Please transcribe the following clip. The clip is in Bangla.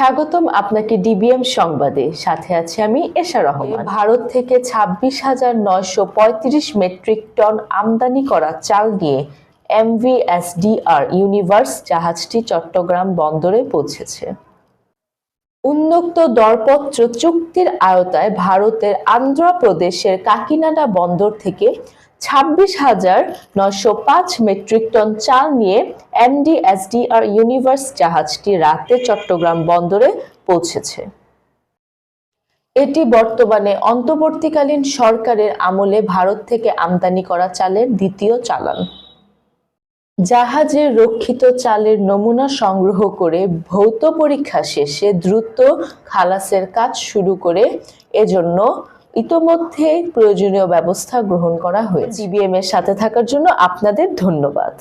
স্বাগতম আপনাকে ডিবিএম সংবাদে। সাথে আছি আমি এশা রহমান। ভারত থেকে 26,935 মেট্রিক টন আমদানি করা চাল নিয়ে এমভিএসডিআর ইউনিভার্স জাহাজটি চট্টগ্রাম বন্দরে পৌঁছেছে। উন্মুক্ত দরপত্র চুক্তির আওতায় ভারতের আন্ধ্রপ্রদেশের কাকিনাডা বন্দর থেকে 26,905 মেট্রিক টন চাল নিয়ে এমভিএসডিআর ইউনিভার্স জাহাজটি রাতে চট্টগ্রাম বন্দরে পৌঁছেছে। এটি বর্তমানে অন্তর্বর্তীকালীন সরকারের আমলে ভারত থেকে আমদানি করা চালের দ্বিতীয় চালান। জাহাজের রক্ষিত চালের নমুনা সংগ্রহ করে ভৌত পরীক্ষা শেষে দ্রুত খালাসের কাজ শুরু করে এজন্য ইতোমধ্যে প্রয়োজনীয় ব্যবস্থা গ্রহণ করা হয়েছে। ডিবিএম এর সাথে থাকার জন্য আপনাদের ধন্যবাদ।